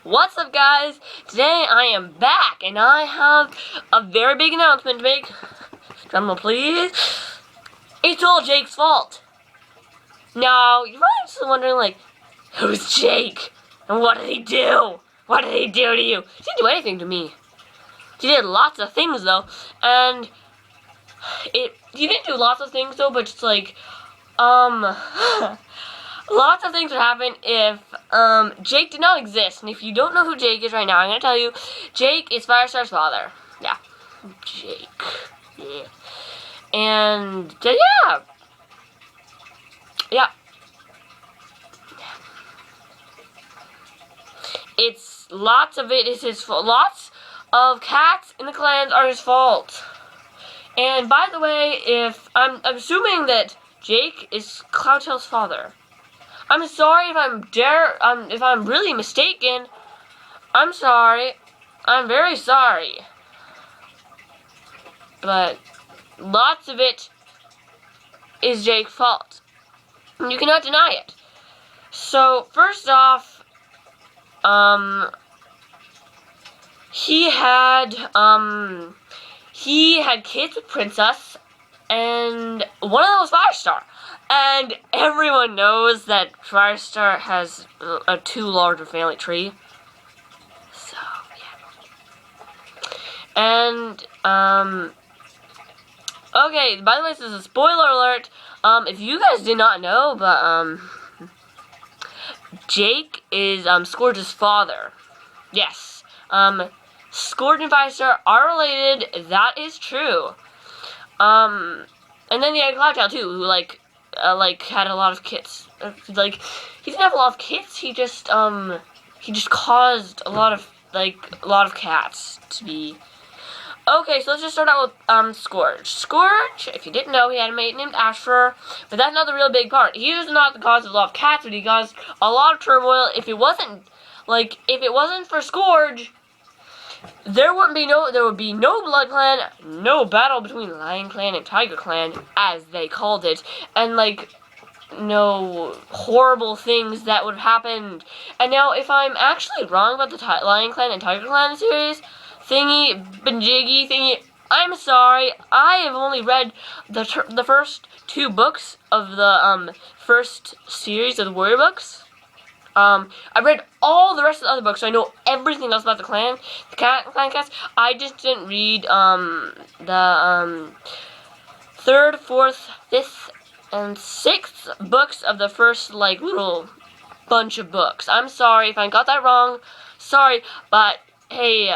What's up, guys? Today I am back, and I have a very big announcement to make. Drumroll, please. It's all Jake's fault. Now, you're probably just wondering, like, who's Jake? And what did he do? What did he do to you? He didn't do anything to me. He did lots of things, though, and he didn't do lots of things, though, but it's like, lots of things would happen if Jake did not exist. And if you don't know who Jake is right now, I'm going to tell you, Jake is Firestar's father. Yeah. Jake. Yeah. And, yeah. Yeah. It's, lots of it is his fault. Lots of cats in the clans are his fault. And, by the way, if, I'm assuming that Jake is Cloudtail's father. I'm sorry if I'm really mistaken. I'm sorry. I'm very sorry. But lots of it is Jake's fault. You cannot deny it. So first off, he had kids with Princess, and one of them was Firestar. And everyone knows that Firestar has a too large a family tree. So, yeah. And, okay, by the way, this is a spoiler alert. If you guys did not know, but, Jake is, Scourge's father. Yes. Scourge and Firestar are related. That is true. And then you had Cloudtail, too, who, had a lot of kids. He didn't have a lot of kids. He just caused a lot of cats to be. Okay, so let's just start out with Scourge. Scourge, if you didn't know, he had a mate named Ashfur, but that's not the real big part. He was not the cause of a lot of cats, but he caused a lot of turmoil. If it wasn't for Scourge, there would be no Blood Clan, no battle between Lion Clan and Tiger Clan, as they called it, and, no horrible things that would have happened. And now, if I'm actually wrong about the Lion Clan and Tiger Clan series, thingy, I'm sorry. I have only read the first 2 books of the, first series of the Warrior books. I read all the rest of the other books, so I know everything else about the clan cats. I just didn't read, the, 3rd, 4th, 5th, and 6th books of the first, little bunch of books. I'm sorry if I got that wrong. Sorry, but, hey,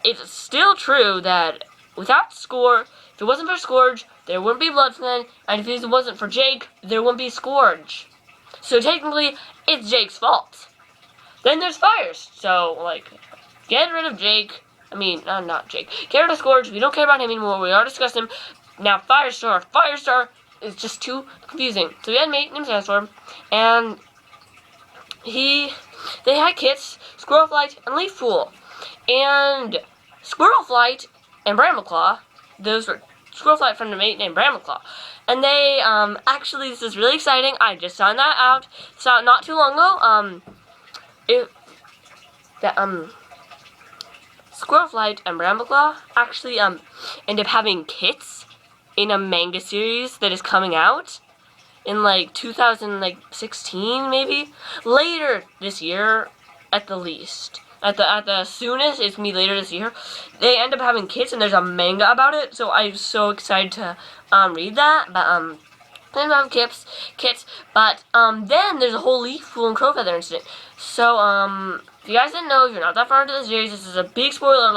it's still true that without Scourge, if it wasn't for Scourge, there wouldn't be Blood Clan, and if it wasn't for Jake, there wouldn't be Scourge. So technically, it's Jake's fault. Then there's Fires. So, get rid of Jake. I mean, not Jake. Get rid of Scourge. We don't care about him anymore. We already discussed him. Now, Firestar. Firestar is just too confusing. So we had a mate named Sandstorm, and they had kids, Squirrelflight and Leafpool. And Squirrelflight and Brambleclaw, those were Squirrelflight from a mate named Brambleclaw. And they, actually, this is really exciting. I just found that out. So not too long ago. Squirrelflight and Brambleclaw actually, end up having kits in a manga series that is coming out in, 2016, maybe? Later this year, at the least. At the soonest, it's me later this year. They end up having kits, and there's a manga about it, so I'm so excited to read that. But they don't have kits. But then there's a whole Leafpool and Crowfeather incident. So if you guys didn't know, if you're not that far into the series, this is a big spoiler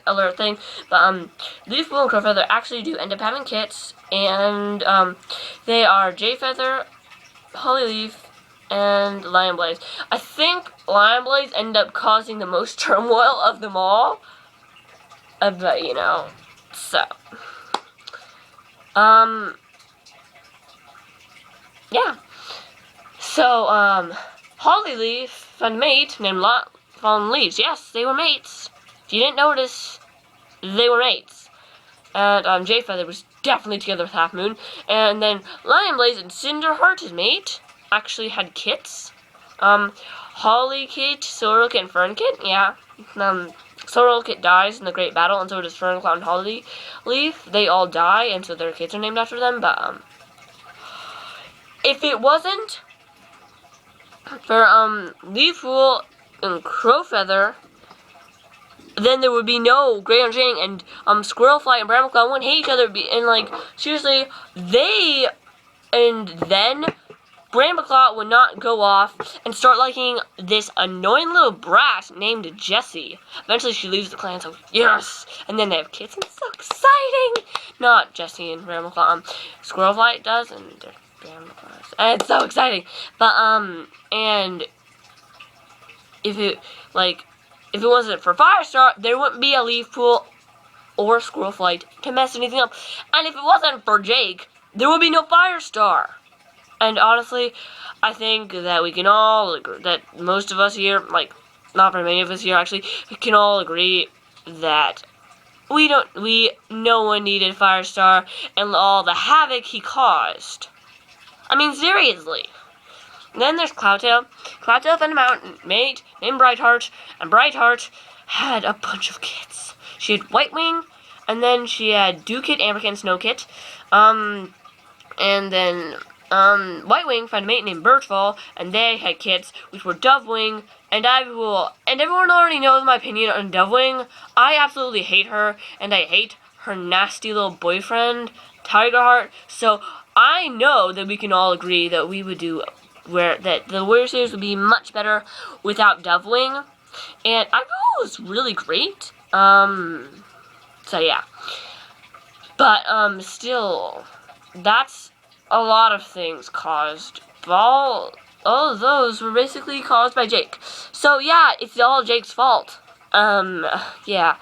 alert thing. But Leafpool and Crowfeather actually do end up having kits, and they are Jayfeather, Hollyleaf, and Lionblaze. I think Lionblaze ended up causing the most turmoil of them all. But, so. Yeah. So, Hollyleaf found a mate named Fallen Leaves. Yes, they were mates. If you didn't notice, they were mates. And, Jayfeather was definitely together with Half Moon. And then Lionblaze and Cinderheart, his mate, actually had kits. Holly Kit, Sorrel Kit, and Fern Kit. Yeah. Sorrel Kit dies in the Great Battle, and so does Fern, Cloud, and Holly Leaf. They all die, and so their kits are named after them. But if it wasn't for Leafwool and Crowfeather, then there would be no Great Jing, and Squirrelflight and Brambleclaw wouldn't hate each other. And like seriously, then Brambleclaw would not go off and start liking this annoying little brat named Jessie. Eventually she leaves the clan, so yes! And then they have kids, and it's so exciting! Not Jessie and Brambleclaw, Squirrelflight does, and they're Brambleclaws. And it's so exciting! But, and if it wasn't for Firestar, there wouldn't be a Leafpool or Squirrelflight to mess anything up. And if it wasn't for Jake, there would be no Firestar. And honestly, I think that we can all agree, that most of us here, like, not very many of us here actually, can all agree that no one needed Firestar and all the havoc he caused. I mean, seriously. Then there's Cloudtail. Cloudtail found a mountain mate named Brightheart, and Brightheart had a bunch of kits. She had Whitewing, and then she had Dewkit, Amberkit, and Snowkit. And then Whitewing found a mate named Birchfall, and they had kits, which were Dovewing and Ivywool. And everyone already knows my opinion on Dovewing. I absolutely hate her, and I hate her nasty little boyfriend, Tigerheart. So I know that we can all agree that we would do that the Warrior series would be much better without Dovewing. And Ivywool was really great. So yeah. But still, that's a lot of things caused. All of those were basically caused by Jake. So yeah, it's all Jake's fault. Yeah.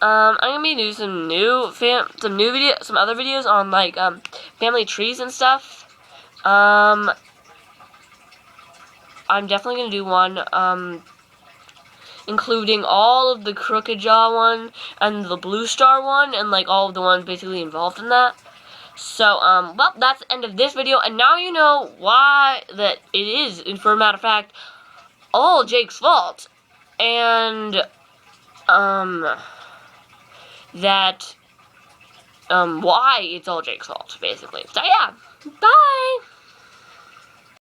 I'm gonna be doing some other videos on like family trees and stuff. I'm definitely gonna do one including all of the Crooked Jaw one and the Blue Star one and like all of the ones basically involved in that. So, well, that's the end of this video, and now you know why that it is, and for a matter of fact, all Jake's fault, and, why it's all Jake's fault, basically. So, yeah, bye!